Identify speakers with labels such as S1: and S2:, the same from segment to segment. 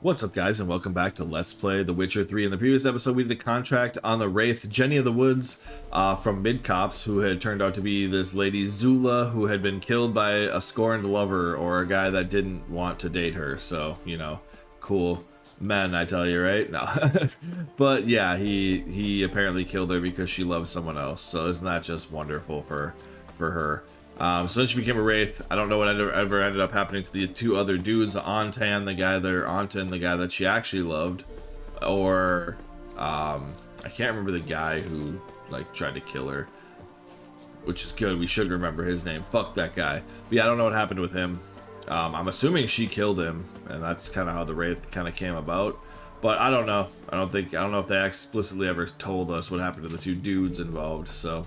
S1: What's up, guys, and welcome back to Let's Play The Witcher 3. In the previous episode, we did a contract on the Wraith, Jenny of the Woods, from Mid-Cops, who had turned out to be this lady Zula, who had been killed by a scorned lover, or a guy that didn't want to date her. So, you know, cool men, I tell you, right? No. But yeah, he apparently killed her because she loved someone else. So isn't that just wonderful for her? So then she became a wraith. I don't know what ever ended up happening to the two other dudes, Antan, the guy that she actually loved, or I can't remember the guy who like tried to kill her, which is good. We should remember his name. Fuck that guy. But yeah, I don't know what happened with him. I'm assuming she killed him, and that's kind of how the wraith kind of came about. But I don't know. I don't know if they explicitly ever told us what happened to the two dudes involved. So.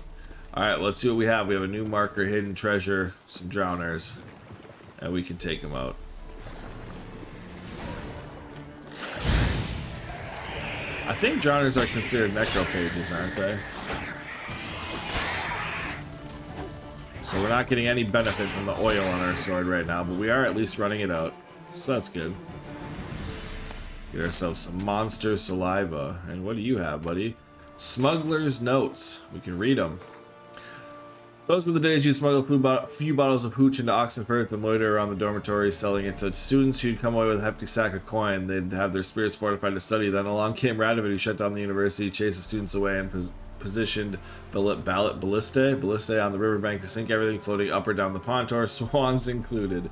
S1: Alright, let's see what we have. We have a new marker, hidden treasure, some drowners, and we can take them out. I think drowners are considered necrophages, aren't they? So we're not getting any benefit from the oil on our sword right now, but we are at least running it out. So that's good. Get ourselves some monster saliva. And what do you have, buddy? Smuggler's notes. We can read them. Those were the days you'd smuggle a few bottles of hooch into Oxenfurt and loiter around the dormitories selling it to students who'd come away with a hefty sack of coin. They'd have their spirits fortified to study. Then along came Radovid, who shut down the university, chased the students away, and positioned ballistae on the riverbank to sink everything floating up or down the pontoon, swans included.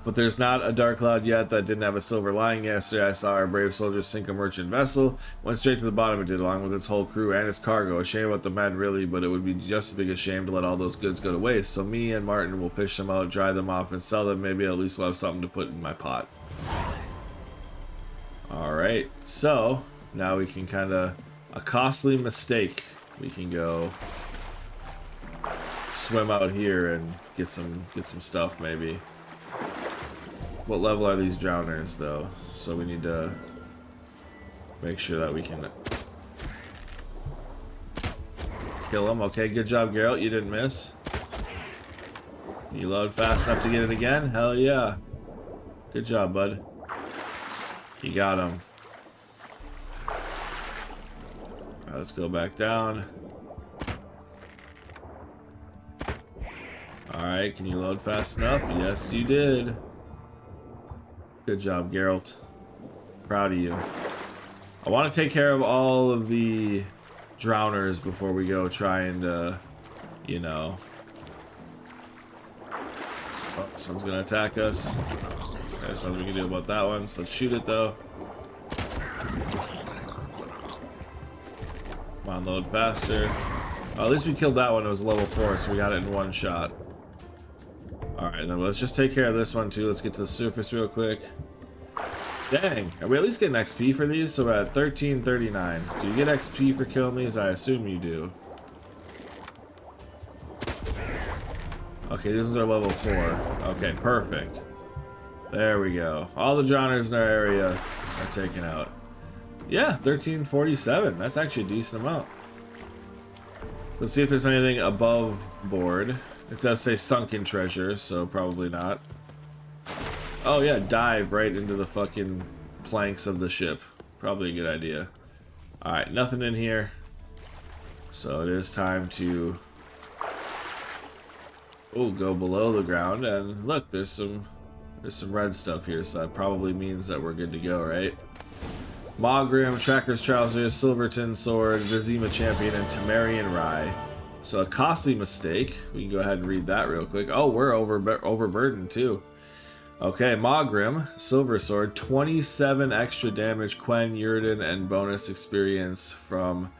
S1: But there's not a dark cloud yet that didn't have a silver lining. Yesterday I saw our brave soldiers sink a merchant vessel. Went straight to the bottom it did, along with its whole crew and its cargo. A shame about the men, really, but it would be just as big a shame to let all those goods go to waste. So me and Martin will fish them out, dry them off, and sell them. Maybe at least we'll have something to put in my pot. Alright, so now we can kind of... A costly mistake. We can go swim out here and get some stuff, maybe. What level are these drowners, though? So we need to make sure that we can kill them. Okay, good job, Geralt. You didn't miss. Can you load fast enough to get it again? Hell yeah. Good job, bud. You got him. Alright, let's go back down. Alright, can you load fast enough? Yes, you did. Good job, Geralt. Proud of you. I want to take care of all of the drowners before we go trying to, you know... Oh, this one's gonna attack us. Okay, there's nothing we can do about that one, so let's shoot it, though. Come on, load faster. Well, at least we killed that one. It was level 4, so we got it in one shot. Alright, then let's just take care of this one too. Let's get to the surface real quick. Dang, are we at least getting XP for these? So we're at 1339. Do you get XP for killing these? I assume you do. Okay, these ones are level 4. Okay, perfect. There we go. All the drowners in our area are taken out. Yeah, 1347. That's actually a decent amount. Let's see if there's anything above board. It does say sunken treasure, so probably not. Oh yeah, dive right into the fucking planks of the ship. Probably a good idea. Alright, nothing in here. So it is time to... Oh, go below the ground, and look, there's some red stuff here, so that probably means that we're good to go, right? Mogrim, Tracker's Trousers, Silverton Sword, Vizima Champion, and Temerian Rye. So a costly mistake. We can go ahead and read that real quick. Oh, we're overburdened too. Okay, Mogrim, Silver Sword, 27 extra damage, Quen, Yrden, and bonus experience from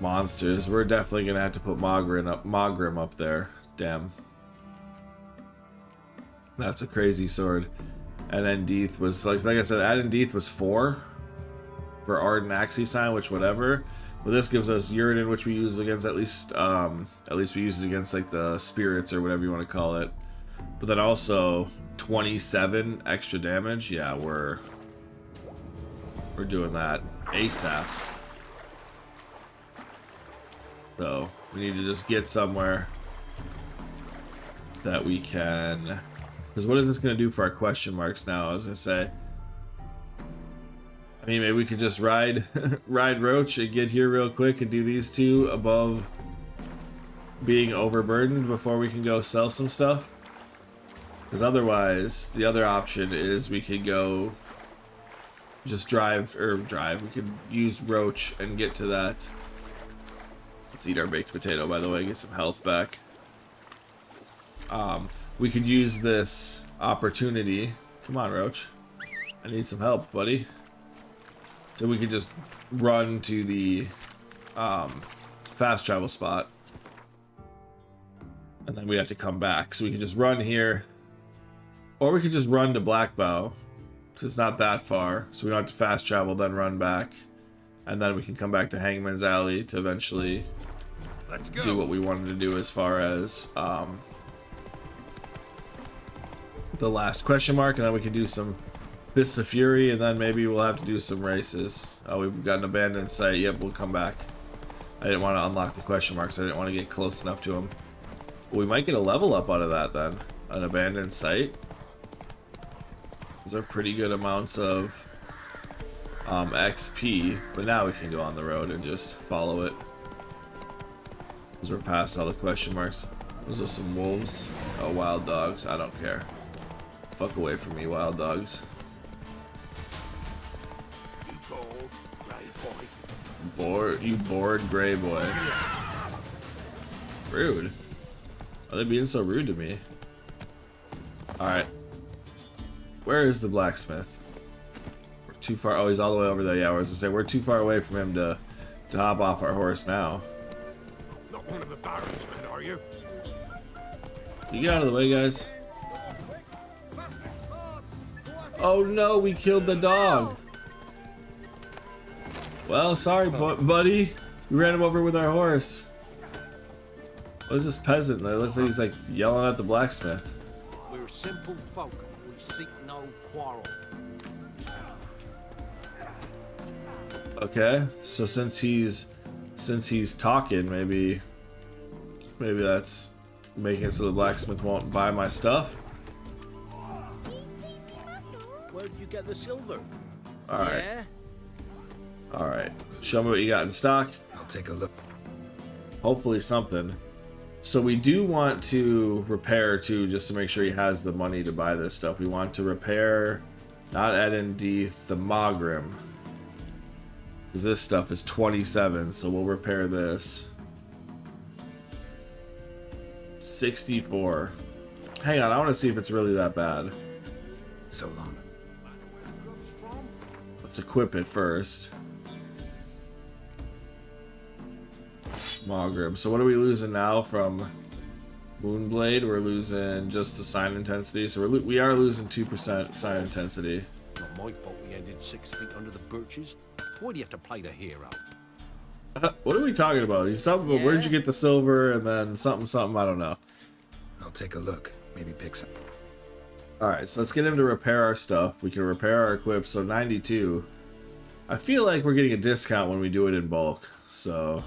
S1: monsters. We're definitely gonna have to put Mogrim up there. Damn. That's a crazy sword. And then Deeth was like I said, Adden Deeth was 4 for Arden Axii Sign, which whatever. But this gives us Yrden, which we use against at least we use it against like the spirits or whatever you want to call it. But then also 27 extra damage. Yeah, we're doing that ASAP. So we need to just get somewhere that we can. Because what is this going to do for our question marks now? I was going to say I mean, maybe we could just ride ride Roach and get here real quick and do these two above being overburdened before we can go sell some stuff. Because otherwise, the other option is we could go just drive. We could use Roach and get to that. Let's eat our baked potato, by the way, get some health back. We could use this opportunity. Come on, Roach. I need some help, buddy. So we could just run to the fast travel spot. And then we have to come back. So we could just run here. Or we could just run to Blackbow. Because it's not that far. So we don't have to fast travel, then run back. And then we can come back to Hangman's Alley to eventually do what we wanted to do as far as the last question mark. And then we can do some Fists of Fury, and then maybe we'll have to do some races. Oh, we've got an abandoned site. Yep, we'll come back. I didn't want to unlock the question marks. I didn't want to get close enough to them. We might get a level up out of that then. An abandoned site. Those are pretty good amounts of XP. But now we can go on the road and just follow it. Because we're past all the question marks. Those are some wolves. Oh, wild dogs. I don't care. Fuck away from me, wild dogs. You bored gray boy. Rude. Are they being so rude to me? Alright. Where is the blacksmith? We're too far. Oh, he's all the way over there. Yeah, I was gonna say, we're too far away from him to hop off our horse now.
S2: Not one of the Baron's men, are you?
S1: You get out of the way, guys. Oh no, we killed the dog. Well, sorry, buddy. We ran him over with our horse. What is this peasant? It looks like he's like yelling at the blacksmith.
S2: We're simple folk. We seek no quarrel.
S1: Okay, so since he's talking, maybe that's making it so the blacksmith won't buy my stuff.
S2: Where'd you get the silver?
S1: All right.
S2: Yeah?
S1: All right. Show me what you got in stock.
S3: I'll take a look.
S1: Hopefully something. So we do want to repair too, just to make sure he has the money to buy this stuff. We want to repair, not Edendeath, the Mogrim. Because this stuff is 27, so we'll repair this. 64. Hang on, I want to see if it's really that bad.
S3: So long.
S1: Let's equip it first. Mogrim. So what are we losing now from Moonblade? We're losing just the sign intensity. So we are losing 2% sign intensity.
S2: Not my fault we ended 6 feet under the birches. Why do you have to play the hero?
S1: What are we talking about? He's talking about where'd you get the silver and then something, I don't know.
S3: I'll take a look. Maybe pick some.
S1: Alright, so let's get him to repair our stuff. We can repair our equip, so 92. I feel like we're getting a discount when we do it in bulk, so...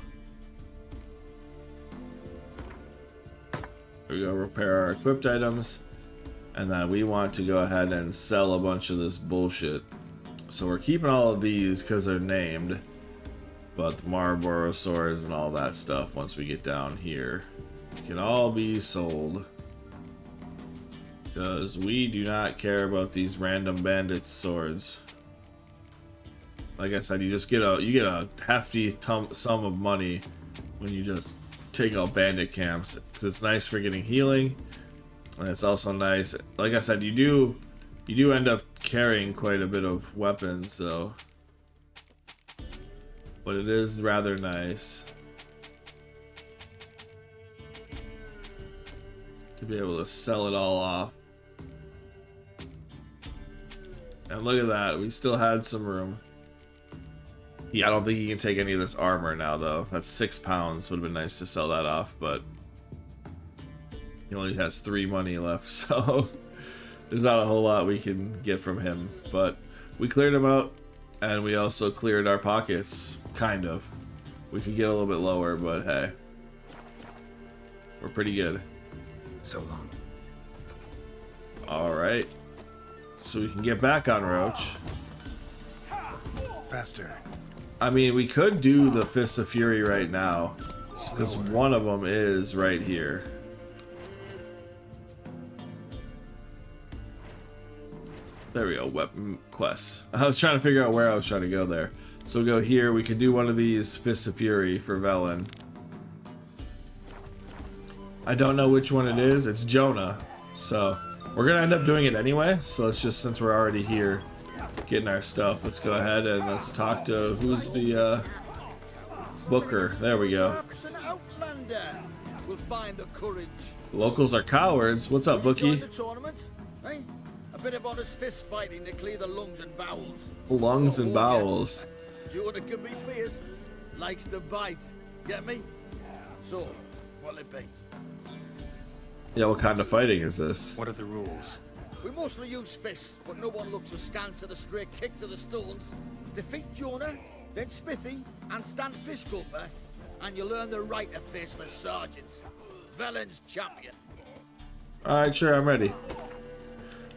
S1: Here we go, repair our equipped items. And then we want to go ahead and sell a bunch of this bullshit. So we're keeping all of these because they're named. But the Marlboro swords and all that stuff, once we get down here, can all be sold. Because we do not care about these random bandits swords. Like I said, you get a hefty sum of money when you just take out bandit camps. It's nice for getting healing, and it's also nice. Like I said, you do end up carrying quite a bit of weapons though, but it is rather nice to be able to sell it all off. And look at that, we still had some room. Yeah, I don't think you can take any of this armor now though. That's 6 pounds. Would have been nice to sell that off, but he only has 3 money left, so there's not a whole lot we can get from him. But we cleared him out, and we also cleared our pockets, kind of. We could get a little bit lower, but hey, we're pretty good.
S3: So long.
S1: All right, so we can get back on Roach.
S3: Faster.
S1: I mean, we could do the Fists of Fury right now, because
S3: Slower.
S1: one of them is right here. There we go, weapon quests. I was trying to figure out where I was trying to go there. So we'll go here, we could do one of these Fists of Fury for Velen. I don't know which one it is, it's Jonah. So, we're gonna end up doing it anyway, so let's just, since we're already here, getting our stuff, let's go ahead and let's talk to, who's the, Booker. There we go.
S4: Perhaps an outlander will find the courage.
S1: Locals are cowards. What's up,
S4: Will you
S1: Bookie?
S4: join the tournament? Eh? A bit of honest fist fighting to clear the lungs and bowels.
S1: Lungs and
S4: Oh, yeah.
S1: bowels.
S4: Jonah can be fierce. Likes to bite. Get me? So, what'll it be?
S1: Yeah, what kind of fighting is this?
S3: What are the rules?
S4: We mostly use fists, but no one looks askance at a stray kick to the stones. Defeat Jonah, then Smithy, and stand fish gulper, and you learn the right to face the sergeants. Velen's champion.
S1: Alright, sure, I'm ready.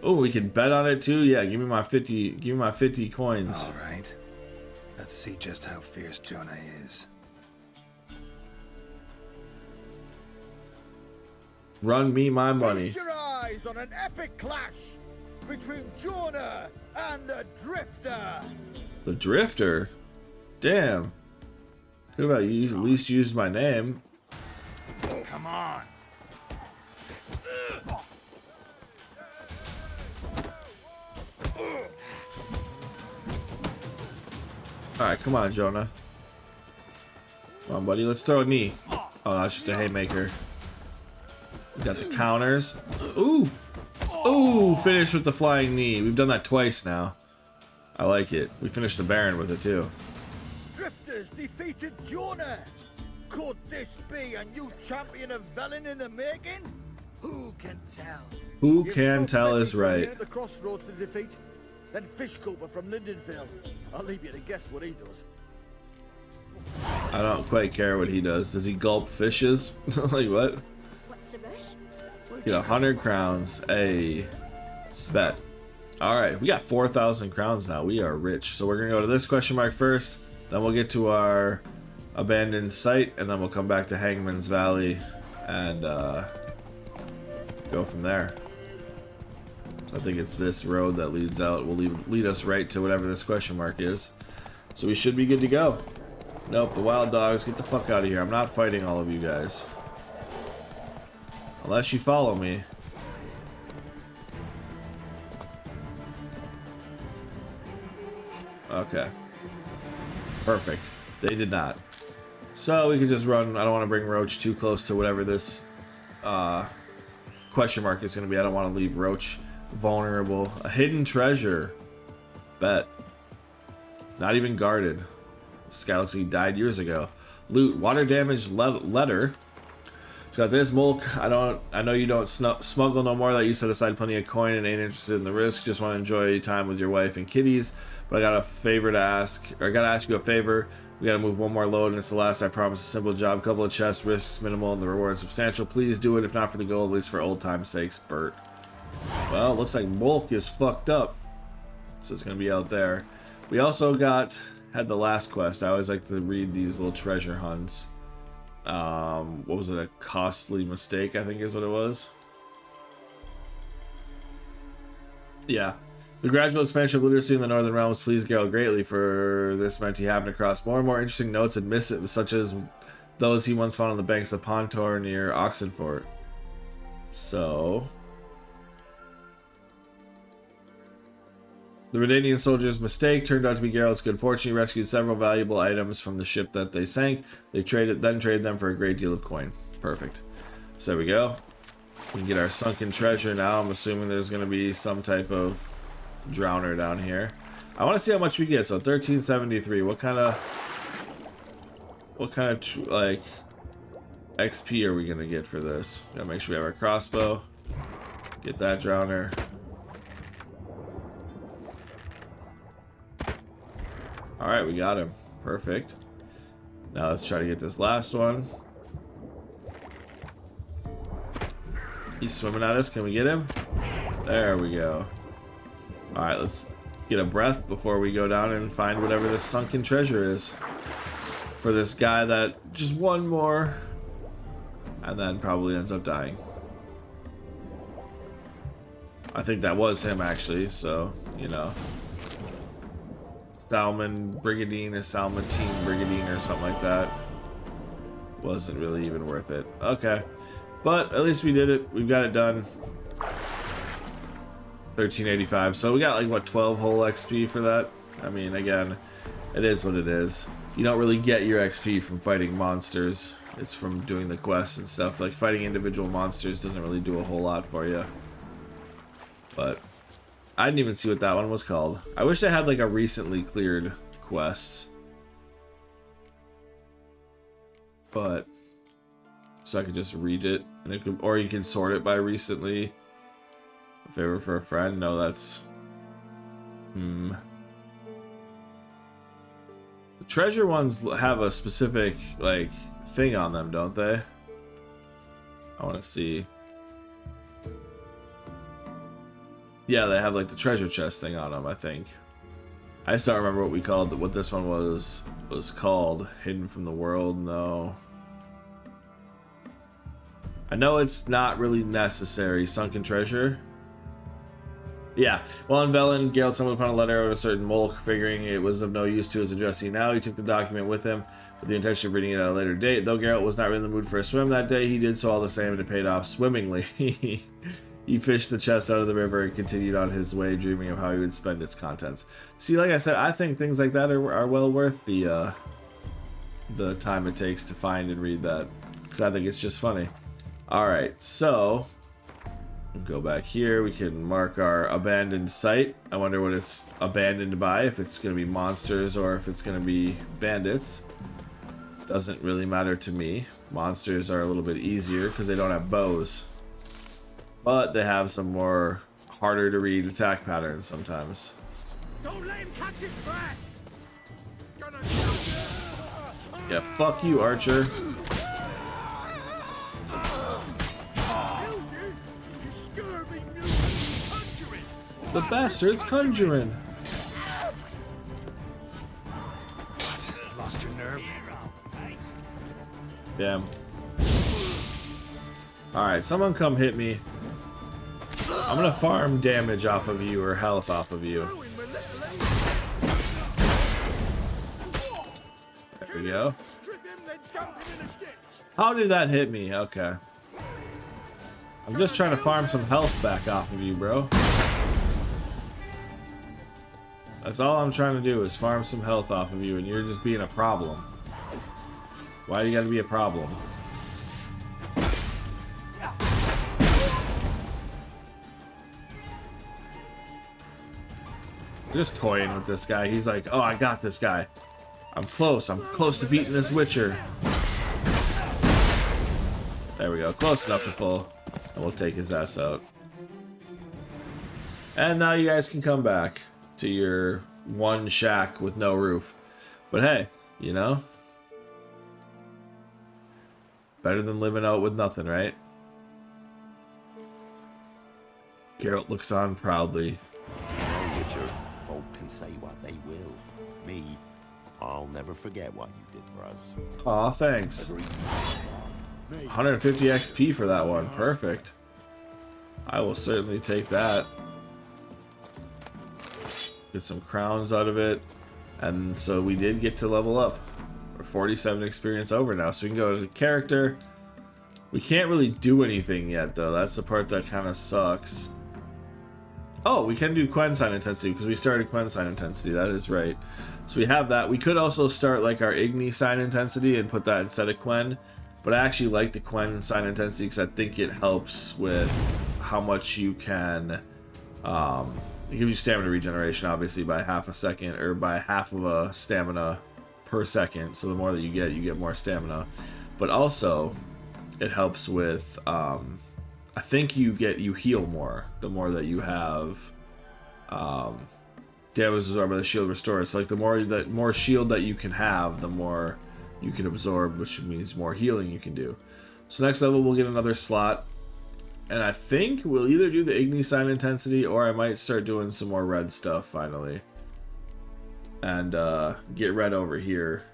S1: Oh, we can bet on it too? Yeah, give me my 50 coins.
S3: All right. Let's see just how fierce Jonah is.
S1: Run me my money.
S4: Feast your eyes on an epic clash between Jonah and the Drifter.
S1: The Drifter? Damn. Could have at least used my name.
S3: Come on.
S1: Alright, come on, Jonah. Come on, buddy, let's throw a knee. Oh, that's just a haymaker. We got the counters. Ooh! Ooh, finish with the flying knee. We've done that twice now. I like it. We finished the Baron with it too.
S4: Drifters defeated Jonah. Could this be a new champion of Velen in the making? Who can tell?
S1: Who
S4: You've
S1: can
S4: still
S1: tell is
S4: Smithy from here
S1: right.
S4: at the crossroads to defeat, then Fishcooper from Lindenville. I'll leave you to guess what he does.
S1: I don't quite care what he does. Does he gulp fishes? Like what?
S5: What's the rush?
S1: Get 100 crowns. A bet. Alright, we got 4,000 crowns now. We are rich. So we're gonna go to this question mark first. Then we'll get to our abandoned site. And then we'll come back to Hangman's Valley. And go from there. So I think it's this road that leads out. Will lead us right to whatever this question mark is. So we should be good to go. Nope, the wild dogs, get the fuck out of here. I'm not fighting all of you guys. Unless you follow me. Okay. Perfect. They did not. So we can just run. I don't want to bring Roach too close to whatever this question mark is going to be. I don't want to leave Roach vulnerable. A hidden treasure. Bet. Not even guarded. This guy looks like he died years ago. Loot. Water damage letter. So got this. Mulk. I know you don't smuggle no more. That you set aside plenty of coin and ain't interested in the risk. Just want to enjoy time with your wife and kitties. But I got a favor to ask. Or I got to ask you a favor. We got to move one more load and it's the last. I promise. A simple job. Couple of chests. Risks minimal and the reward substantial. Please do it. If not for the gold, at least for old time's sake. Spirt. Well, it looks like Mulk is fucked up. So it's going to be out there. We also had the last quest. I always like to read these little treasure hunts. What was it? A costly mistake, I think is what it was. Yeah. The gradual expansion of literacy in the Northern Realms pleased Geralt greatly, for this meant he happened across more and more interesting notes and missives, such as those he once found on the banks of Pontor near Oxenfort. So... The Redanian soldier's mistake turned out to be Geralt's good fortune. He rescued several valuable items from the ship that they sank. They traded them for a great deal of coin. Perfect. So there we go. We can get our sunken treasure now. I'm assuming there's going to be some type of drowner down here. I want to see how much we get. So 1373. What kind of like XP are we going to get for this? Gotta make sure we have our crossbow. Get that drowner. Alright, we got him. Perfect. Now let's try to get this last one. He's swimming at us. Can we get him? There we go. Alright, let's get a breath before we go down and find whatever this sunken treasure is. For this guy that just one more and then probably ends up dying. I think that was him actually, so, you know. Salmon Brigadine or Salmatine Brigadine or something like that. Wasn't really even worth it. Okay. But at least we did it. We've got it done. 1385. So we got like, what, 12 whole XP for that? I mean, again, it is what it is. You don't really get your XP from fighting monsters. It's from doing the quests and stuff. Like, fighting individual monsters doesn't really do a whole lot for you. But I didn't even see what that one was called. I wish I had like a recently cleared quests. But so I could just read it, and it could, or you can sort it by recently. A favor for a friend? No, that's The treasure ones have a specific like thing on them, don't they? I want to see. Yeah, they have like the treasure chest thing on them, I think. I just don't remember what this one was called. Hidden from the world? No. I know it's not really necessary. Sunken treasure? Yeah. While in Velen, Geralt stumbled upon a letter of a certain Molech, figuring it was of no use to his addressee now. He took the document with him with the intention of reading it at a later date. Though Geralt was not really in the mood for a swim that day, he did so all the same, and it paid off swimmingly. He fished the chest out of the river and continued on his way, dreaming of how he would spend its contents. See, like I said, I think things like that are well worth the time it takes to find and read that, because I think it's just funny. Alright, so go back here. We can mark our abandoned site. I wonder what it's abandoned by, if it's going to be monsters or if it's going to be bandits. Doesn't really matter to me. Monsters are a little bit easier because they don't have bows. But they have some more harder to read attack patterns sometimes.
S4: Don't let him catch his breath.
S1: Yeah, fuck you, Archer. The bastard's conjuring.
S3: Lost your nerve?
S1: Damn. Alright, someone come hit me. I'm gonna farm damage off of you or health off of you. There we go. How did that hit me? Okay. I'm just trying to farm some health back off of you, bro. That's all I'm trying to do is farm some health off of you, and you're just being a problem. Why do you gotta be a problem? Just toying with this guy. He's like, oh, I got this guy. I'm close to beating this Witcher. There we go, close enough to full. And we'll take his ass out. And now you guys can come back to your one shack with no roof. But hey, you know, better than living out with nothing, right? Geralt looks on proudly.
S6: Witcher, folk can say what they will. Me, I'll never forget what you did for us.
S1: Aw, thanks. 150 XP for that one. Perfect. I will certainly take that. Get some crowns out of it. And so we did get to level up. We're 47 experience over now. So we can go to the character. We can't really do anything yet, though. That's the part that kind of sucks. Oh, we can do Quen sign intensity because we started Quen sign intensity. That is right. So we have that. We could also start like our Igni sign intensity and put that instead of Quen. But I actually like the Quen sign intensity because I think it helps with how much you can. It gives you stamina regeneration, obviously, by half a second or by half of a stamina per second. So the more that you get more stamina. But also, it helps with. I think you heal more the more that you have. Damage absorbed by the shield restores. So like the more shield that you can have, the more you can absorb, which means more healing you can do. So next level we'll get another slot. And I think we'll either do the Igni sign intensity, or I might start doing some more red stuff finally. And get red over here.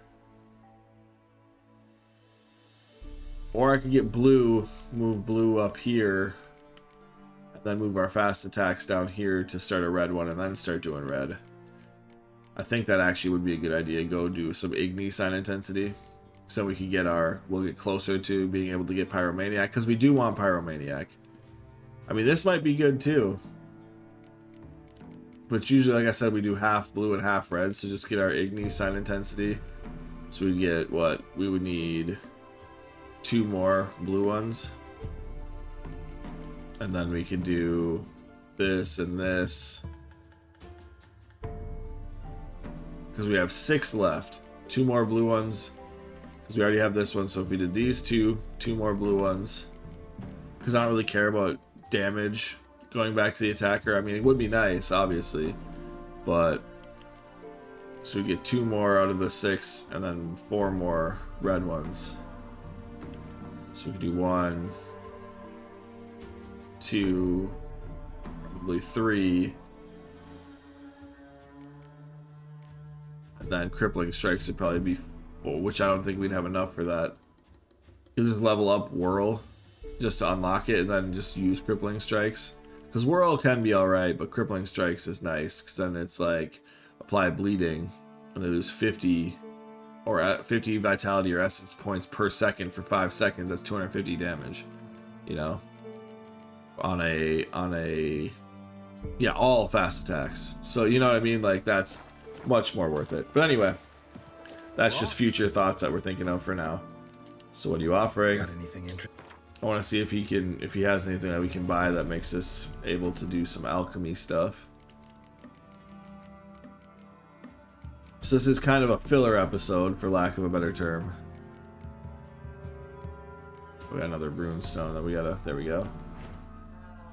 S1: Or I could get blue, move blue up here, and then move our fast attacks down here to start a red one, and then start doing red. I think that actually would be a good idea. Go do some Igni sign intensity, so we can get we'll get closer to being able to get Pyromaniac, because we do want Pyromaniac. I mean, this might be good too. But usually, like I said, we do half blue and half red, so just get our Igni sign intensity. So we get what? We would need 2 more blue ones. And then we can do this and this. Because we have 6 left. 2 more blue ones. Because we already have this one, so if we did these 2 more blue ones. Because I don't really care about damage going back to the attacker. I mean, it would be nice, obviously, but so we get 2 more out of the 6, and then 4 more red ones. So we can do 1, 2, probably 3, and then crippling strikes would probably be 4, which I don't think we'd have enough for that. You just level up Whirl just to unlock it, and then just use crippling strikes. Because Whirl can be alright, but crippling strikes is nice, because then it's like apply bleeding, and they lose 50 or 50 vitality or essence points per second for 5 seconds. That's 250 damage, you know, on a yeah, all fast attacks. So you know what I mean, like that's much more worth it. But anyway, that's just future thoughts that we're thinking of for now. So what are you offering?
S3: Got anything interesting?
S1: I want to see if he has anything that we can buy that makes us able to do some alchemy stuff. So this is kind of a filler episode, for lack of a better term. We got another runestone that we gotta. There we go.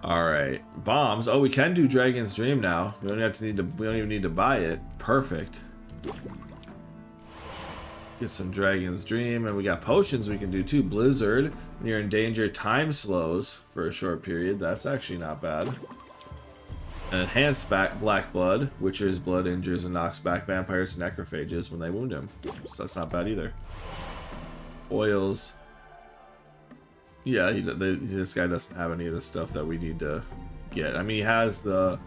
S1: All right, bombs. Oh, we can do Dragon's Dream now. We don't even need to buy it. Perfect. Get some Dragon's Dream, and we got potions we can do too. Blizzard, when you're in danger, time slows for a short period. That's actually not bad. An enhanced Black Blood, Witcher's Blood injures and knocks back vampires and necrophages when they wound him. So that's not bad either. Oils. Yeah, this guy doesn't have any of the stuff that we need to get. I mean, he has the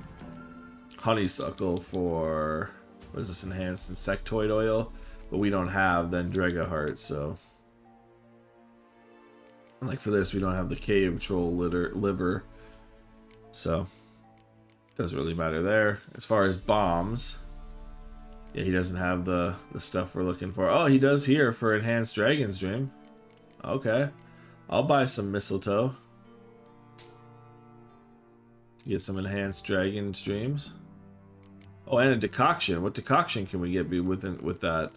S1: honeysuckle for, what is this, enhanced insectoid oil? But we don't have then Drega Heart, so like for this we don't have the cave troll liver, so doesn't really matter there. As far as bombs, yeah, he doesn't have the stuff we're looking for. Oh, he does here for enhanced Dragon's Dream. Okay, I'll buy some mistletoe. Get some enhanced Dragon's Dreams. Oh, and a decoction. What decoction can we get with that?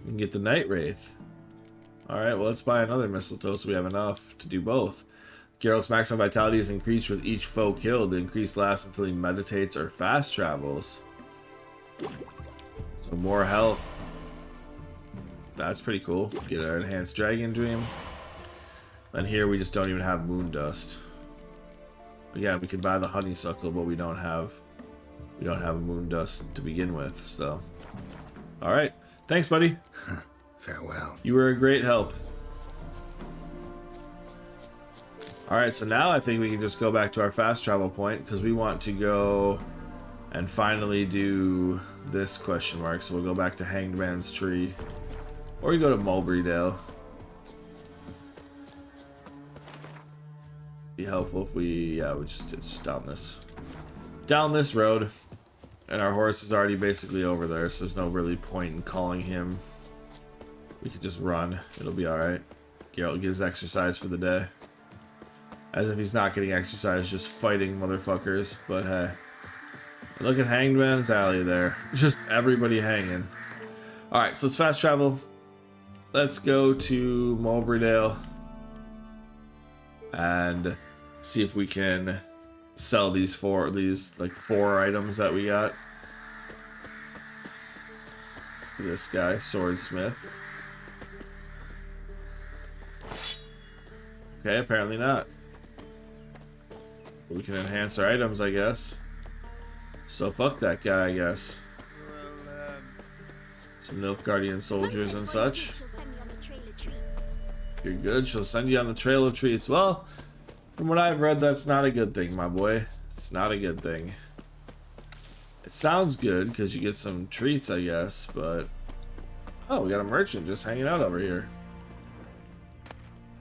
S1: We can get the Night Wraith. Alright, well, let's buy another mistletoe so we have enough to do both. Geralt's maximum vitality is increased with each foe killed. The increase lasts until he meditates or fast travels. So more health. That's pretty cool. Get our enhanced Dragon Dream. And here we just don't even have Moon Dust. Again, we could buy the honeysuckle, but we don't have a Moon Dust to begin with, so. Alright. Thanks, buddy.
S3: Farewell.
S1: You were a great help. Alright, so now I think we can just go back to our fast travel point, because we want to go and finally do this question mark. So we'll go back to Hanged Man's Tree. Or we go to Mulberrydale. Be helpful if we, yeah, it's just down this road. And our horse is already basically over there, so there's no really point in calling him. We could just run. It'll be alright. Geralt gets exercise for the day. As if he's not getting exercise, just fighting motherfuckers. But hey. Look at Hanged Man's Alley there. Just everybody hanging. Alright, so let's fast travel. Let's go to Mulberrydale. And see if we can sell these four items that we got. This guy, Swordsmith. Okay, apparently not. We can enhance our items, I guess. So fuck that guy, I guess. Some Nilfgaardian soldiers and such.
S5: She'll send me on the trail of treats.
S1: If you're good, she'll send you on the trail of treats. Well, from what I've read, that's not a good thing, my boy. It's not a good thing. It sounds good because you get some treats, I guess, but... Oh, we got a merchant just hanging out over here.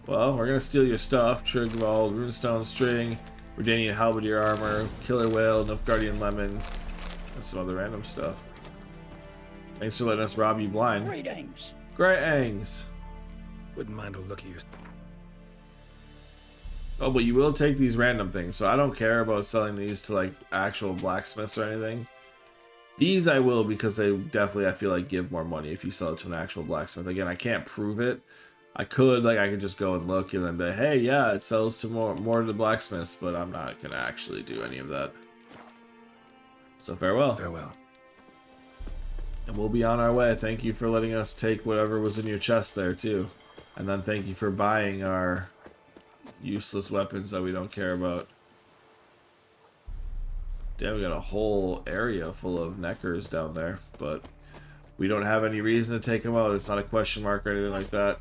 S1: Well, we're gonna steal your stuff. Trigwald, runestone, string, Redanian halberdier armor, killer whale, Nilfgaardian lemon, and some other random stuff. Thanks for letting us rob you blind.
S7: Greetings.
S1: Greetings.
S3: Wouldn't mind a look at your...
S1: Oh, but you will take these random things, so I don't care about selling these to like actual blacksmiths or anything. These I will, because they definitely, I feel like, give more money if you sell it to an actual blacksmith. Again, I can't prove it. I could just go and look and then be, hey, yeah, it sells to more to the blacksmiths, but I'm not gonna actually do any of that. So farewell.
S3: Farewell.
S1: And we'll be on our way. Thank you for letting us take whatever was in your chest there too. And then thank you for buying our useless weapons that we don't care about. Damn, we got a whole area full of neckers down there, but we don't have any reason to take them out. It's not a question mark or anything like that.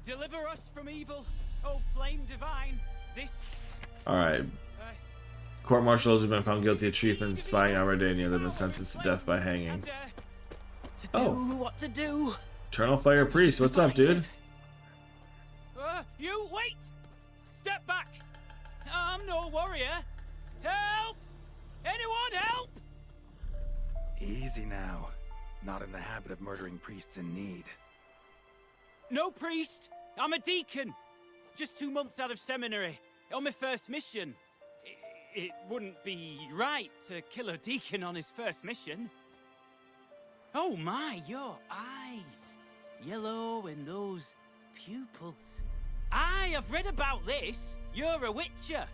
S8: Deliver us from evil, oh flame divine. This.
S1: Alright. Court-martials have been found guilty of treason and spying on Redania. They've been sentenced to death by hanging.
S8: What to do?
S1: Eternal Fire Priest, what's up, dude?
S8: You wait! Step back! I'm no warrior. Help! Anyone help!
S3: Easy now. Not in the habit of murdering priests in need.
S8: No priest. I'm a deacon. Just 2 months out of seminary. On my first mission. It wouldn't be right to kill a deacon on his first mission. Oh my, your eyes. Yellow and those pupils. I've read about this. You're a witcher.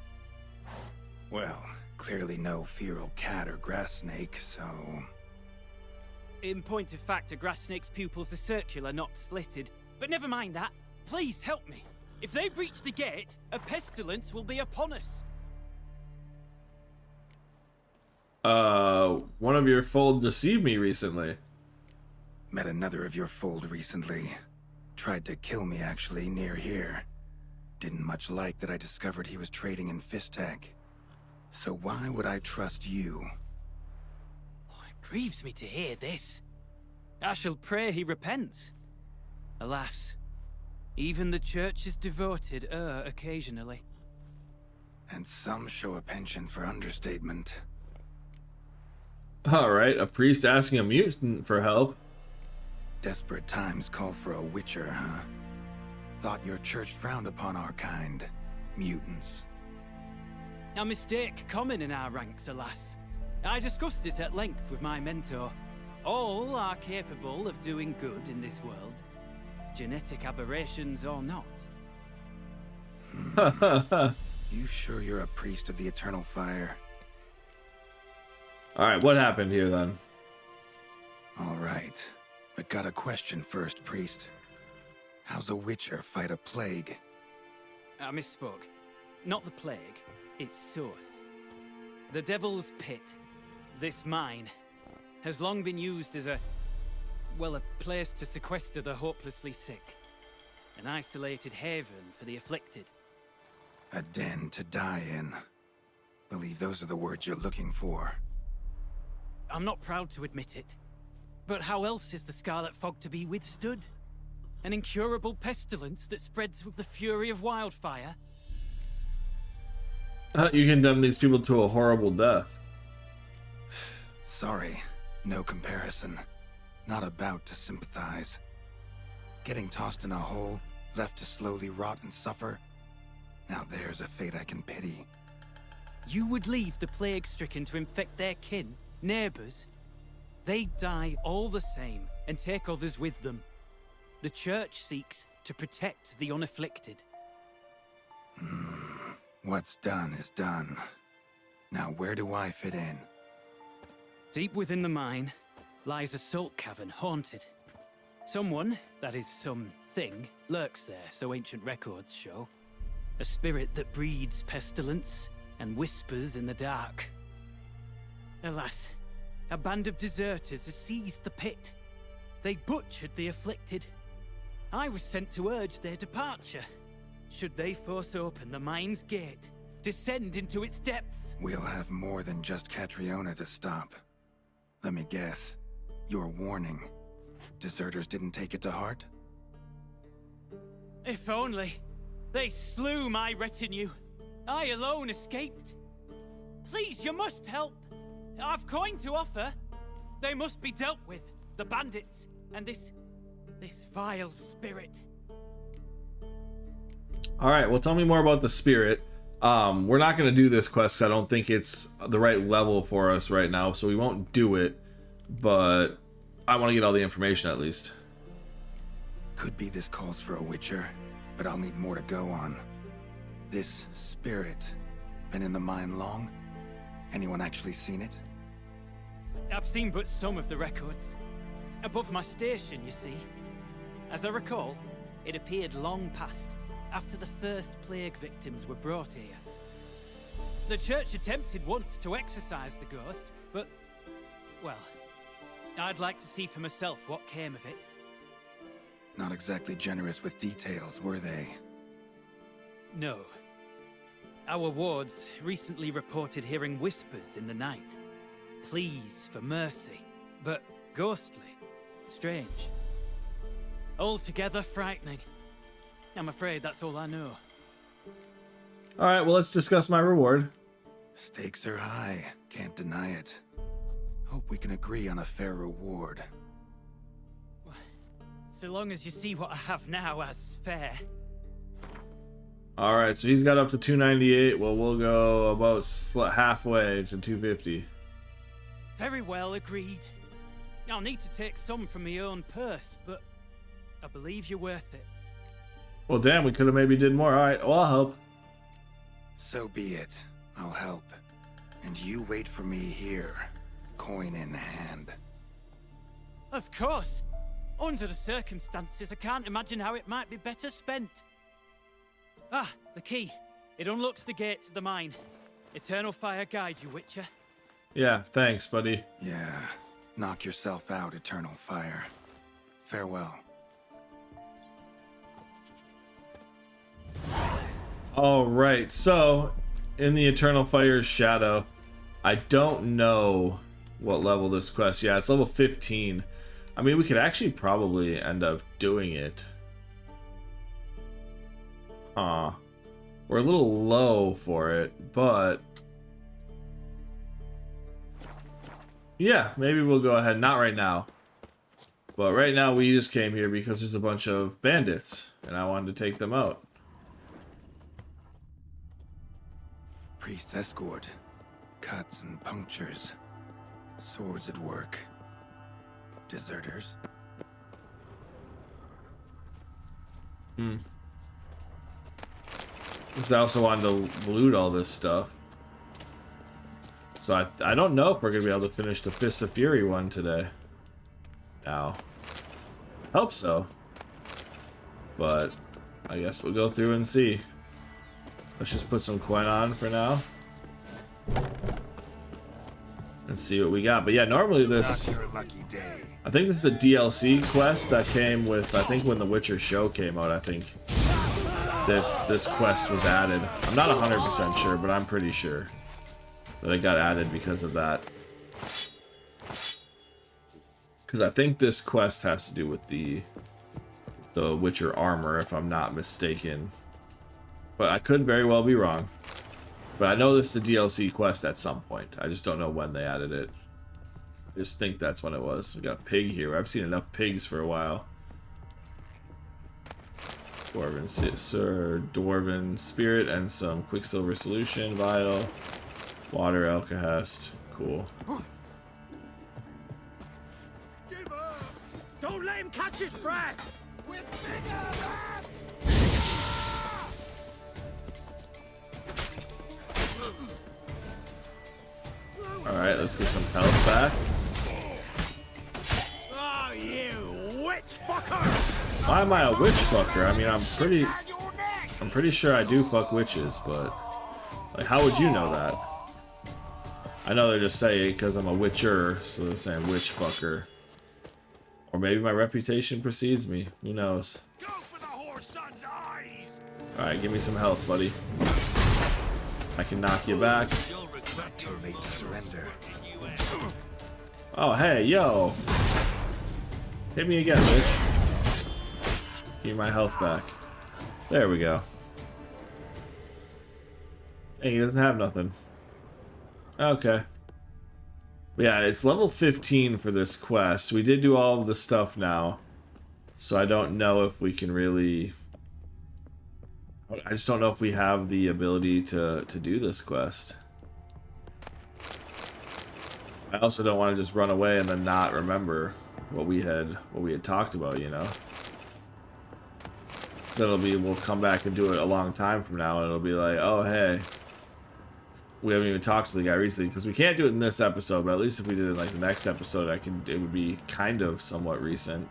S3: Well, clearly no feral cat or grass snake, so...
S8: In point of fact, a grass snake's pupils are circular, not slitted. But never mind that. Please help me. If they breach the gate, a pestilence will be upon us.
S1: One of your fold deceived me recently.
S3: Met another of your fold recently. Tried to kill me, actually, near here. Didn't much like that I discovered he was trading in Fistek. So why would I trust you?
S8: Oh, it grieves me to hear this. I shall pray he repents. Alas, even the church is devoted occasionally.
S3: And some show a penchant for understatement.
S1: Alright, a priest asking a mutant for help.
S3: Desperate times call for a witcher, huh? Thought your church frowned upon our kind. Mutants.
S8: A mistake common in our ranks, alas. I discussed it at length with my mentor. All are capable of doing good in this world. Genetic aberrations or not.
S3: You sure you're a priest of the Eternal Fire?
S1: Alright, what happened here then?
S3: Alright, but got a question first, priest. How's a witcher fight a plague?
S8: I misspoke. Not the plague, its source. The Devil's Pit, this mine, has long been used as a place to sequester the hopelessly sick. An isolated haven for the afflicted.
S3: A den to die in. Believe those are the words you're looking for.
S8: I'm not proud to admit it. But how else is the Scarlet Fog to be withstood? An incurable pestilence that spreads with the fury of wildfire?
S1: You condemn these people to a horrible death.
S3: Sorry, no comparison. Not about to sympathize. Getting tossed in a hole, left to slowly rot and suffer? Now there's a fate I can pity.
S8: You would leave the plague-stricken to infect their kin, neighbors? They die all the same and take others with them. The church seeks to protect the unafflicted.
S3: What's done is done. Now where do I fit in?
S8: Deep within the mine lies a salt cavern haunted. Someone, that is something, lurks there, so ancient records show. A spirit that breeds pestilence and whispers in the dark. Alas, a band of deserters has seized the pit. They butchered the afflicted. I was sent to urge their departure. Should they force open the mine's gate, descend into its depths.
S3: We'll have more than just Catriona to stop. Let me guess. Your warning. Deserters didn't take it to heart?
S8: If only. They slew my retinue. I alone escaped. Please, you must help. I've coin to offer. They must be dealt with. The bandits and this vile spirit.
S1: All right, well, tell me more about the spirit. We're not going to do this quest 'cause I don't think it's the right level for us right now, so we won't do it. But I want to get all the information at least.
S3: Could be this calls for a witcher, but I'll need more to go on. This spirit, been in the mine long? Anyone actually seen it?
S8: I've seen but some of the records. Above my station, you see. As I recall, it appeared long past, after the first plague victims were brought here. The church attempted once to exorcise the ghost, but, well, I'd like to see for myself what came of it.
S3: Not exactly generous with details, were they?
S8: No. Our wards recently reported hearing whispers in the night. Pleas for mercy, but ghostly. Strange. Altogether frightening. I'm afraid that's all I know.
S1: All right, well, let's discuss my reward.
S3: Stakes are high, can't deny it. Hope we can agree on a fair reward.
S8: So long as you see what I have now as fair.
S1: All right, so he's got up to 298. Well, we'll go about halfway to 250.
S8: Very well, agreed. I'll need to take some from my own purse, but I believe you're worth it.
S1: Well, damn, we could have maybe did more. All right, well, I'll help.
S3: So be it. I'll help. And you wait for me here, coin in hand.
S8: Of course. Under the circumstances, I can't imagine how it might be better spent. Ah, the key. It unlocks the gate to the mine. Eternal fire guide you, Witcher.
S1: Yeah, thanks, buddy.
S3: Yeah, knock yourself out, Eternal Fire. Farewell.
S1: All right, so in the Eternal Fire's shadow, I don't know what level this quest. Yeah, it's level 15. I mean, we could actually probably end up doing it. Huh. We're a little low for it, but yeah, maybe we'll go ahead. Not right now. But right now we just came here because there's a bunch of bandits and I wanted to take them out.
S3: Priest's escort. Cuts and punctures. Swords at work. Deserters.
S1: Because I also wanted to loot all this stuff. So I don't know if we're going to be able to finish the Fists of Fury one today. Now. Hope so. But I guess we'll go through and see. Let's just put some coin on for now. And see what we got. But yeah, normally this... I think this is a DLC quest that came with... I think when the Witcher show came out, I think this quest was added. I'm not 100% sure, but I'm pretty sure that it got added because of that. Because I think this quest has to do with the Witcher armor, if I'm not mistaken. But I could very well be wrong. But I know this is a DLC quest at some point. I just don't know when they added it. I just think that's when it was. We got a pig here. I've seen enough pigs for a while. Dwarven Spirit and some Quicksilver Solution, Vial, Water, Alkahest. Cool.
S4: Give up!
S2: Don't let him catch his breath!
S4: With bigger rats!
S1: Alright, let's get some health back.
S2: Oh, you witch fucker!
S1: Why am I a witch fucker? I mean, I'm pretty...
S4: At your neck!
S1: I'm pretty sure I do fuck witches, but like, how would you know that? I know they're just saying it because I'm a witcher, so they're saying witch fucker. Or maybe my reputation precedes me. Who knows?
S2: Go for the whore's son's eyes!
S1: Alright, give me some health, buddy. I can knock you back.
S3: Not too late to surrender.
S1: Oh, hey, yo. Hit me again, bitch. Give me my health back. There we go. Hey, he doesn't have nothing. Okay. Yeah, it's level 15 for this quest. We did do all of the stuff now. So I don't know if we can really... I just don't know if we have the ability to do this quest. I also don't want to just run away and then not remember what we had talked about, you know? So it'll be, we'll come back and do it a long time from now, and it'll be like, oh, hey, we haven't even talked to the guy recently, because we can't do it in this episode, but at least if we did it in like the next episode, it would be kind of somewhat recent.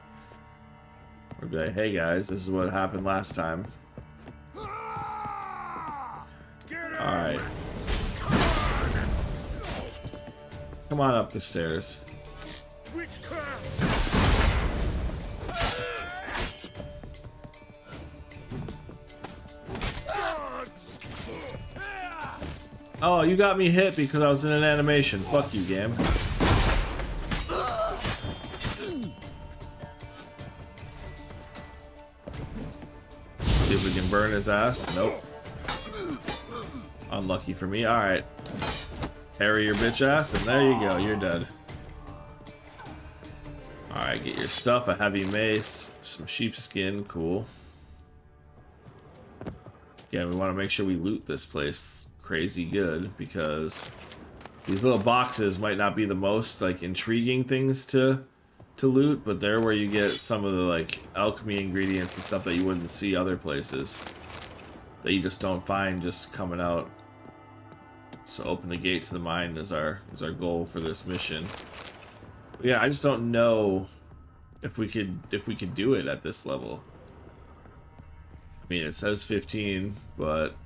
S1: We'd be like, hey guys, this is what happened last time. Alright. Come on up the stairs. Oh, you got me hit because I was in an animation. Fuck you, game. See if we can burn his ass. Nope. Unlucky for me. Alright. Harry your bitch ass, and there you go. You're dead. Alright, get your stuff. A heavy mace. Some sheepskin. Cool. Again, we want to make sure we loot this place crazy good, because these little boxes might not be the most like intriguing things to loot, but they're where you get some of the like alchemy ingredients and stuff that you wouldn't see other places, that you just don't find just coming out. So open the gate to the mine is our goal for this mission. But yeah, I just don't know if we could do it at this level. I mean, it says 15, but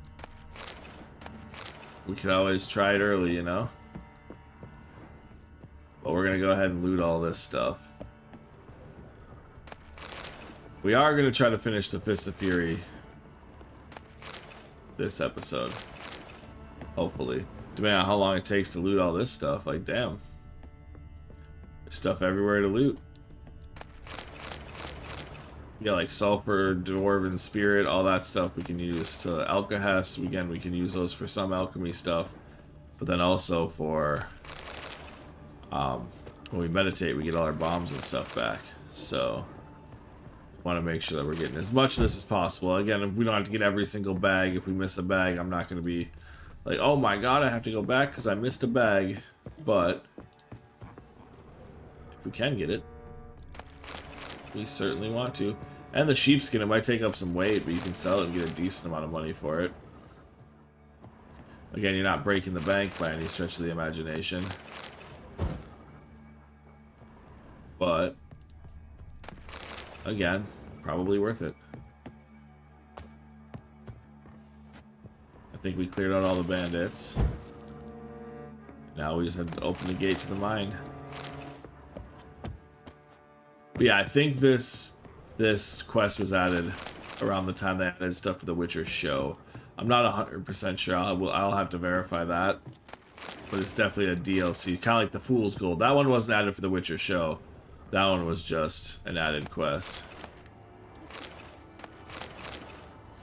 S1: we could always try it early, you know? But we're gonna go ahead and loot all this stuff. We are gonna try to finish the Fist of Fury this episode. Hopefully. Depending on how long it takes to loot all this stuff. Like, damn. There's stuff everywhere to loot. You got like sulfur, dwarven spirit, all that stuff we can use to alkahest. Again, we can use those for some alchemy stuff, but then also for when we meditate, we get all our bombs and stuff back. So want to make sure that we're getting as much of this as possible. Again, if we don't have to get every single bag. If we miss a bag, I'm not going to be like, oh my god, I have to go back because I missed a bag. But if we can get it, we certainly want to. And the sheepskin, it might take up some weight, but you can sell it and get a decent amount of money for it. Again, you're not breaking the bank by any stretch of the imagination. But, again, probably worth it. I think we cleared out all the bandits. Now we just have to open the gate to the mine. But yeah, I think this quest was added around the time they added stuff for the Witcher show. I'm not 100% sure. I'll have to verify that. But it's definitely a DLC, kind of like the Fool's Gold. That one wasn't added for the Witcher show. That one was just an added quest.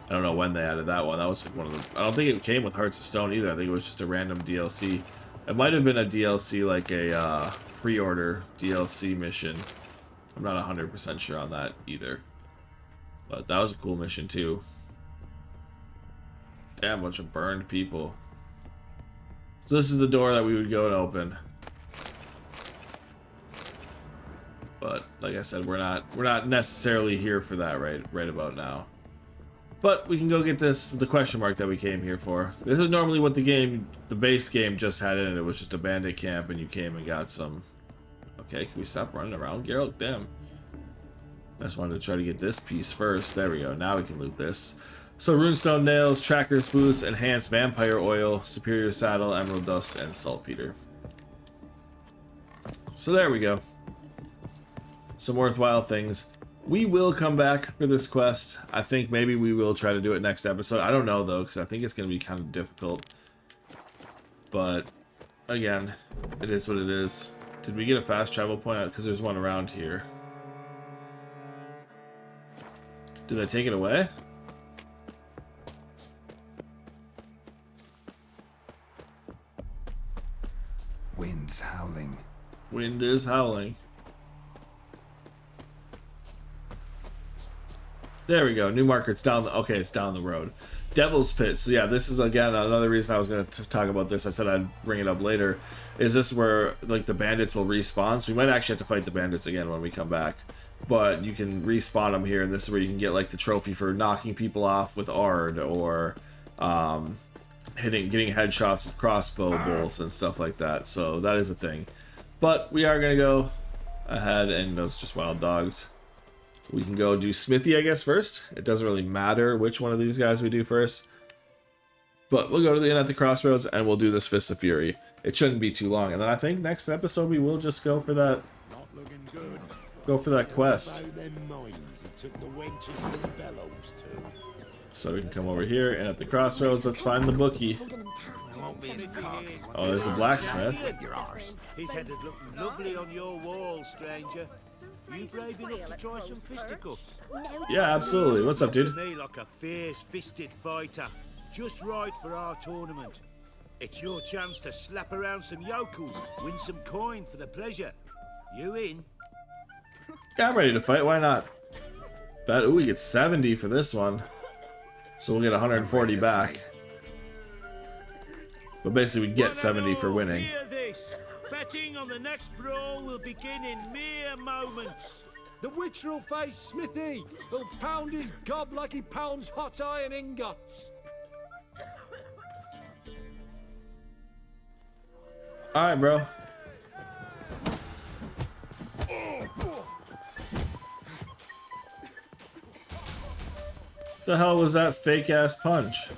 S1: I don't know when they added that one. That was one of the... I don't think it came with Hearts of Stone either. I think it was just a random DLC. It might have been a DLC, like a pre-order DLC mission. I'm not 100% sure on that either. But that was a cool mission too. Damn, bunch of burned people. So this is the door that we would go and open. But like I said, we're not necessarily here for that right about now. But we can go get the question mark that we came here for. This is normally what the base game just had in it. It was just a bandit camp and you came and got some... Okay, can we stop running around, Geralt? Damn. I just wanted to try to get this piece first. There we go. Now we can loot this. So runestone nails, tracker's boots, enhanced vampire oil, superior saddle, emerald dust, and saltpeter. So there we go. Some worthwhile things. We will come back for this quest. I think maybe we will try to do it next episode. I don't know though, because I think it's going to be kind of difficult. But again, it is what it is. Did we get a fast travel point? Because there's one around here. Did they take it away?
S3: Wind's howling.
S1: Wind is howling. There we go. New marker. It's down. Okay, it's down the road. Devil's Pit. So yeah, this is again another reason I was going to talk about this. I said I'd bring it up later. Is this where like the bandits will respawn? So we might actually have to fight the bandits again when we come back. But you can respawn them here, and this is where you can get like the trophy for knocking people off with Ard, or getting headshots with crossbow bolts and stuff like that. So that is a thing. But we are going to go ahead, and those are just wild dogs. We can go do Smithy, I guess, first. It doesn't really matter which one of these guys we do first. But we'll go to the inn at the crossroads, and we'll do this Fist of Fury. It shouldn't be too long. And then I think next episode we will just go for that.
S6: Not looking good.
S1: Go for that quest.
S6: About them mines he took the wenches and the bellows to.
S1: So we can come over here, and at the crossroads, let's find the bookie.
S5: Holding him captive.
S1: Oh, there's a blacksmith.
S7: His head is looking lovely on your wall, stranger. You brave enough to try some fisticuffs?
S1: Yeah, absolutely. What's up,
S7: To
S1: dude?
S7: me like a fierce-fisted fighter. Just right for our tournament. It's your chance to slap around some yokels, win some coin for the pleasure. You in?
S1: Yeah, I'm ready to fight. Why not? Bet. Ooh, we get 70 for this one. So we'll get 140 back. But basically we get 70 for winning.
S7: Hear this. Betting on the next brawl will begin in mere moments.
S9: The Witcher will face Smithy. He'll pound his gob like he pounds hot iron ingots.
S1: Alright, bro. The hell was that fake ass punch?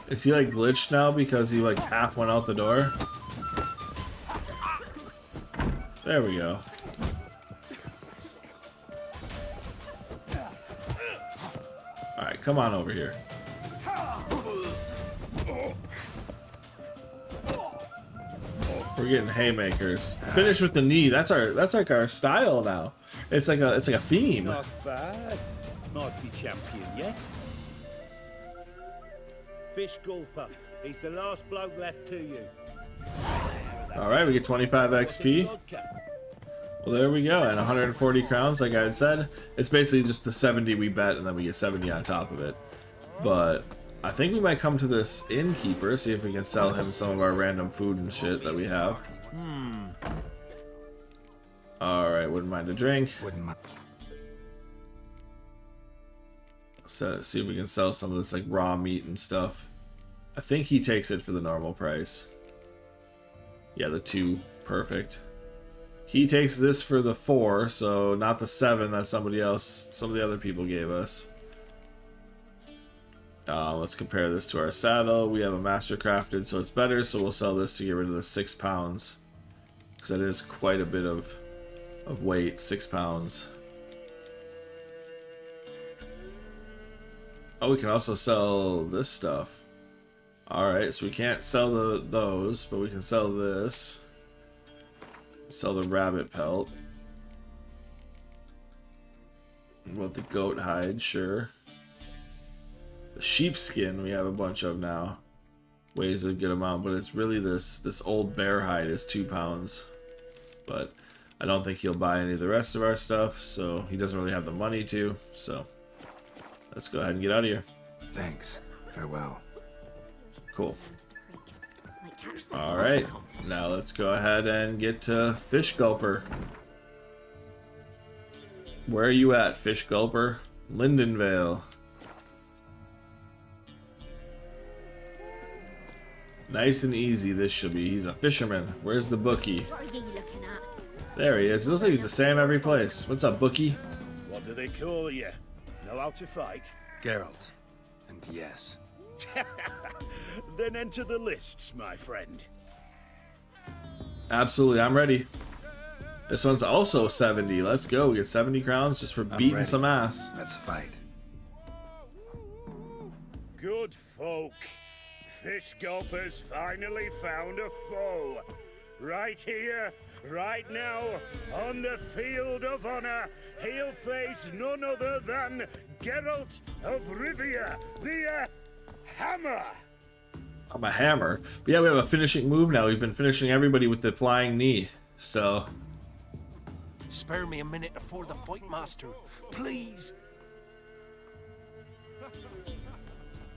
S1: Is he like glitched now because he like half went out the door? There we go. Alright, come on over here. We're getting haymakers. Finish with the knee. That's like our style now. It's like a theme.
S7: Not bad. Might be champion yet. Fish Gulper. He's the last bloke left to you.
S1: Alright, we get 25 XP. Well, there we go, and 140 crowns, like I had said. It's basically just the 70 we bet, and then we get 70 on top of it. But I think we might come to this innkeeper, see if we can sell him some of our random food and shit that we have. Alright, wouldn't mind a drink.
S3: Wouldn't mind.
S1: So, see if we can sell some of this like raw meat and stuff. I think he takes it for the normal price. Yeah, the 2. Perfect. He takes this for the 4, so not the 7 that some of the other people gave us. Let's compare this to our saddle. We have a master crafted, so it's better, so we'll sell this to get rid of the 6 pounds. Because that is quite a bit of weight, 6 pounds. Oh, we can also sell this stuff. Alright, so we can't sell those, but we can sell this. Sell the rabbit pelt. What the goat hide, sure. The sheepskin we have a bunch of now. Weighs a good amount, but it's really this old bear hide is 2 pounds. But I don't think he'll buy any of the rest of our stuff, so he doesn't really have the money to, so let's go ahead and get out of here.
S3: Thanks. Farewell.
S1: Cool.
S5: Might catch something.
S1: Alright, now let's go ahead and get to Fish Gulper. Where are you at, Fish Gulper? Lindenvale. Nice and easy this should be. He's a fisherman. Where's the bookie?
S5: What are you looking at?
S1: There he is. It looks like he's the same every place. What's up, bookie?
S7: What do they call you? Know how to fight?
S3: Geralt. And yes.
S7: Then enter the lists, my friend.
S1: Absolutely, I'm ready. This one's also 70. Let's go. We get 70 crowns just for beating
S3: ready.
S1: some ass.
S3: Let's fight.
S7: Good folk. Fish gulpers finally found a foe. Right here, right now, on the field of honor, he'll face none other than Geralt of Rivia, the Hammer.
S1: I'm a hammer. But yeah, we have a finishing move now. We've been finishing everybody with the flying knee. So,
S9: Spare me a minute before the fight, master. Please.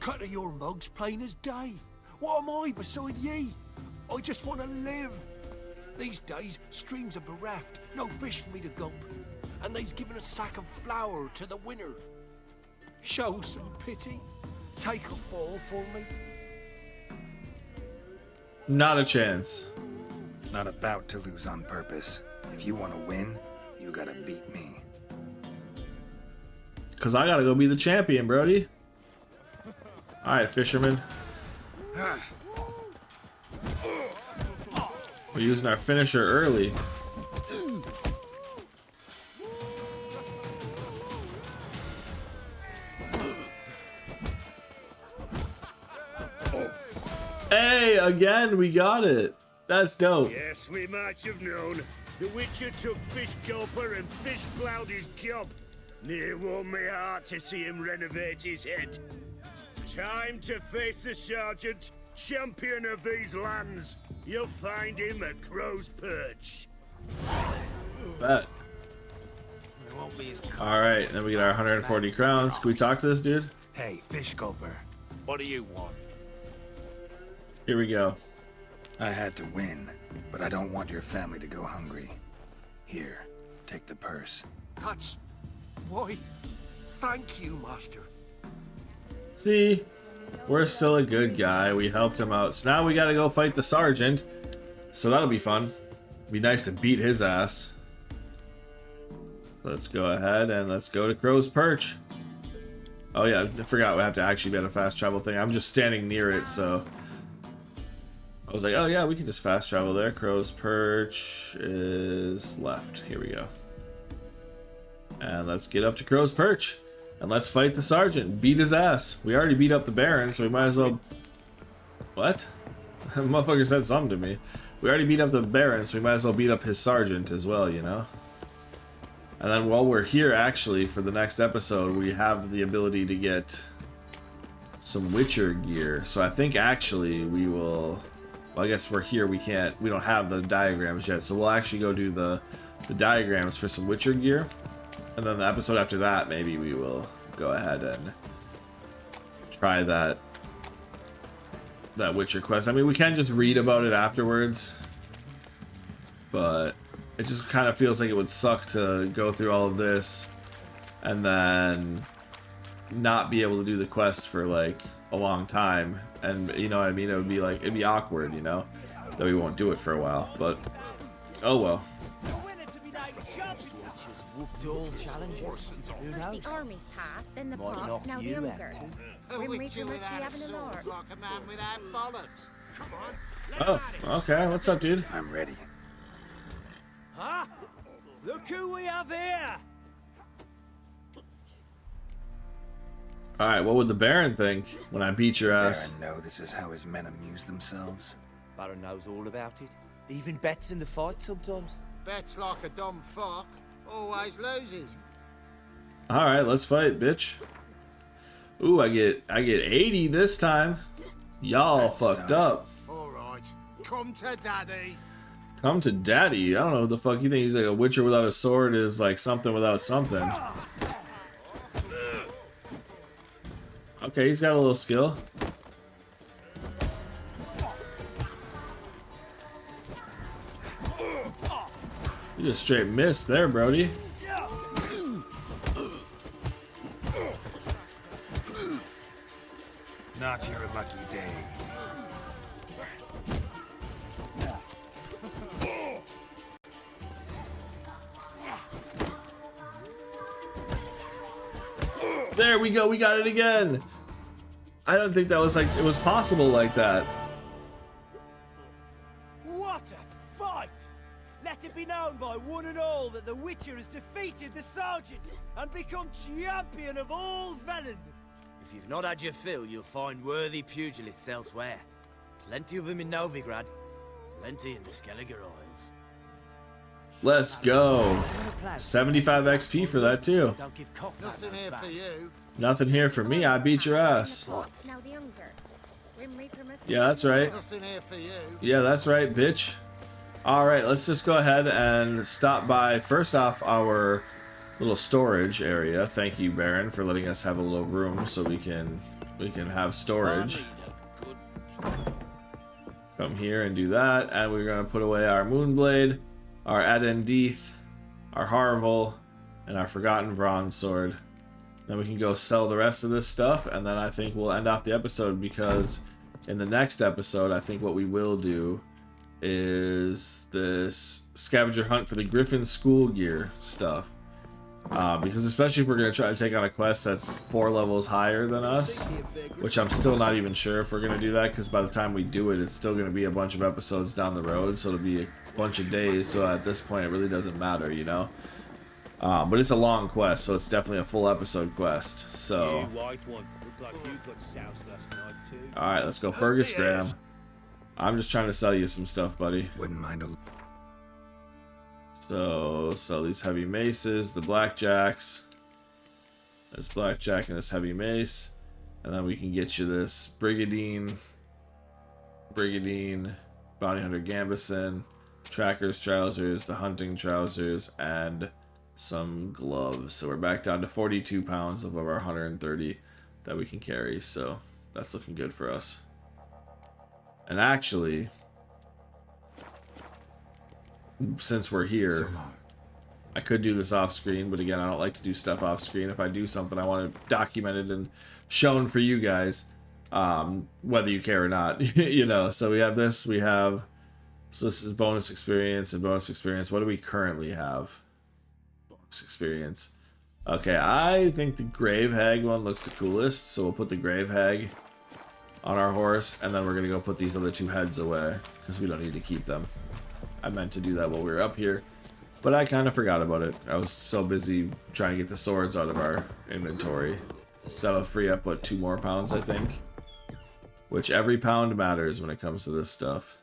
S9: Cut of your mugs plain as day. What am I beside ye? I just want to live. These days, streams are bereft. No fish for me to gulp. And they's given a sack of flour to the winner. Show some pity. Take a fall for me.
S1: not a chance.
S3: Not about to lose on purpose. If you want to win, you gotta beat me.
S1: Cause I gotta go be the champion, Brody. Alright, fisherman. We're using our finisher early. Hey, again, we got it. That's dope.
S7: Yes, we might have known. The Witcher took Fish Gulper and fish ploughed his gob. Near warmed me heart to see him renovate his head. Time to face the Sergeant, champion of these lands. You'll find him at Crow's Perch.
S1: Bet. Alright, then we get our 140 crowns. Can we talk to this dude?
S3: Hey, Fish Gulper.
S9: What do you want?
S1: Here we go.
S3: I had to win, but I don't want your family to go hungry. Here, take the purse.
S9: That's... why? Thank you, master.
S1: See? We're still a good guy. We helped him out. So now we gotta go fight the sergeant. So that'll be fun. Be nice to beat his ass. Let's go ahead and let's go to Crow's Perch. Oh yeah, I forgot we have to actually be at a fast travel thing. I'm just standing near it, so... I was like, oh yeah, we can just fast travel there. Crow's Perch is left. Here we go. And let's get up to Crow's Perch. And let's fight the sergeant. Beat his ass. We already beat up the Baron, so we might as well... What? Motherfucker said something to me. We already beat up the Baron, so we might as well beat up his sergeant as well, you know? And then while we're here, actually, for the next episode, we have the ability to get some Witcher gear. So I think, actually, we will... Well, I guess we're here, we don't have the diagrams yet, so we'll actually go do the diagrams for some Witcher gear. And then the episode after that, maybe we will go ahead and try that Witcher quest. I mean, we can just read about it afterwards, but it just kind of feels like it would suck to go through all of this and then not be able to do the quest for like a long time. And you know what I mean? It would be like, it'd be awkward, you know, that we won't do it for a while, but oh well.
S10: All challenges. Who
S5: First
S10: knows?
S5: the army's passed, then the
S10: Might
S5: pox,
S10: knock
S5: now the
S10: you out
S5: hunger.
S10: too.
S5: Grim Reaper must be having a lark.
S4: like a man without bollocks. Come on.
S1: Oh, okay. What's up, dude?
S3: I'm ready.
S8: Huh? Look who we have here!
S1: All right, what would the Baron think when I beat your ass?
S3: Baron know this is how his men amuse themselves.
S10: Baron knows all about it. Even bets in the fight sometimes.
S4: Bets like a dumb fuck. Always loses.
S1: All right, let's fight, bitch. Ooh, I get 80 this time. Y'all
S3: That's
S1: fucked
S3: tough.
S1: up.
S4: All right. Come to daddy.
S1: Come to daddy. I don't know what the fuck you think. He's like a Witcher without a sword is like something without something. Okay, he's got a little skill. You just straight missed there, Brody.
S3: Not your lucky day.
S1: There we go, we got it again. I don't think that was like, it was possible like that.
S10: What a fight! Let it be known by one and all that the Witcher has defeated the Sergeant and become champion of all Velen. If you've not had your fill, you'll find worthy pugilists elsewhere. Plenty of them in Novigrad, plenty in the Skelliger Isles.
S1: Let's go. 75 XP for that too.
S10: Don't give cock
S2: Nothing here for you.
S1: Nothing here for me, I beat your ass.
S5: Now the younger. Grim Reaper must be
S1: Yeah, that's right.
S2: Nothing here for you.
S1: Yeah, that's right, bitch. Alright, let's just go ahead and stop by, first off, our little storage area. Thank you, Baron, for letting us have a little room so we can have storage. Come here and do that, and we're going to put away our Moonblade, our Adendeeth, our Harvel, and our Forgotten Bronze Sword. Then we can go sell the rest of this stuff, and then I think we'll end off the episode, because in the next episode, I think what we will do is this scavenger hunt for the Griffin school gear stuff. Because especially if we're going to try to take on a quest that's 4 levels higher than us, which I'm still not even sure if we're going to do that, because by the time we do it, it's still going to be a bunch of episodes down the road, so it'll be a bunch of days, so at this point it really doesn't matter, you know? But it's a long quest, so it's definitely a full episode quest, so... Alright, let's go Fergus Graham. I'm just trying to sell you some stuff, buddy.
S3: Wouldn't mind a...
S1: So, sell these heavy maces, the blackjacks. There's blackjack and this heavy mace. And then we can get you this Brigadine, Bounty Hunter Gambison, Tracker's trousers, the hunting trousers, and some gloves. So we're back down to 42 pounds of our 130 that we can carry. So that's looking good for us. And actually, since we're here, I could do this off screen, but again, I don't like to do stuff off screen. If I do something, I want it documented and shown for you guys, whether you care or not. You know, so we have this, so this is bonus experience and bonus experience. What do we currently have? Bonus experience. Okay, I think the Grave Hag one looks the coolest, so we'll put the Grave Hag on our horse, and then we're gonna go put these other 2 heads away, because we don't need to keep them. I meant to do that while we were up here, but I kind of forgot about it. I was so busy trying to get the swords out of our inventory. So that'll free up, what, 2 more pounds, I think? Which every pound matters when it comes to this stuff.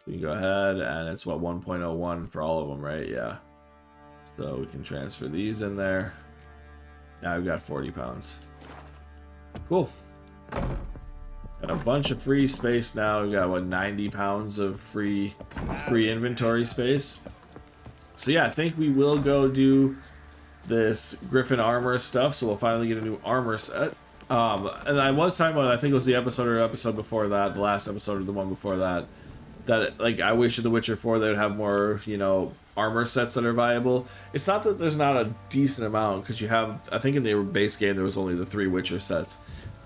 S1: We can go ahead, and it's, what, 1.01 for all of them, right? Yeah. So we can transfer these in there. Now we've got 40 pounds. Cool. Got a bunch of free space now. We've got, what, 90 pounds of free inventory space. So yeah, I think we will go do this Griffin armor stuff, so we'll finally get a new armor set. And I was talking about, I think it was the episode or episode before that, the last episode or the one before that, that, like, I wish in The Witcher 4 they would have more, you know, armor sets that are viable. It's not that there's not a decent amount, because you have, I think in the base game there was only the 3 Witcher sets.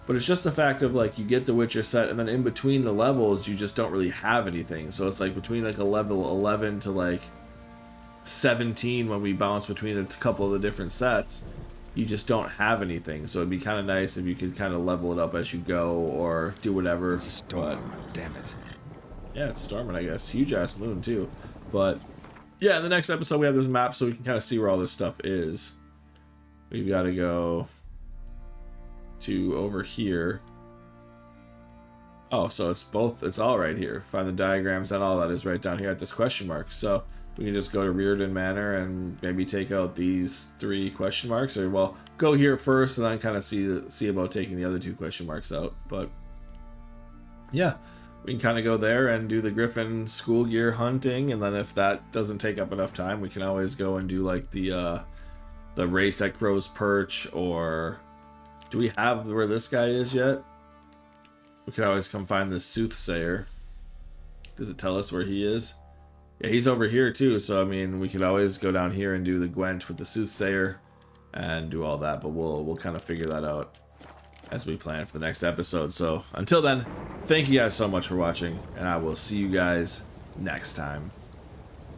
S1: But it's just the fact of, like, you get the Witcher set, and then in between the levels, you just don't really have anything. So it's like between, like, a level 11 to, like, 17, when we bounce between a couple of the different sets, you just don't have anything. So it'd be kind of nice if you could kind of level it up as you go, or do whatever.
S3: Storm, damn it.
S1: Yeah, it's storming, I guess. Huge-ass moon, too. But, yeah, in the next episode, we have this map so we can kind of see where all this stuff is. We've got to go to over here. Oh, so it's all right here. Find the diagrams and all that is right down here at this question mark. So we can just go to Rearden Manor and maybe take out these 3 question marks, or, well, go here first and then kind of see about taking the other 2 question marks out. But yeah, we can kind of go there and do the Griffin school gear hunting, and then if that doesn't take up enough time, we can always go and do, like, the race at Crow's Perch, or do we have where this guy is yet? We could always come find this soothsayer. Does it tell us where he is? Yeah, he's over here too, so I mean, we could always go down here and do the Gwent with the soothsayer and do all that, but we'll kind of figure that out as we plan for the next episode. So until then, thank you guys so much for watching, and I will see you guys next time.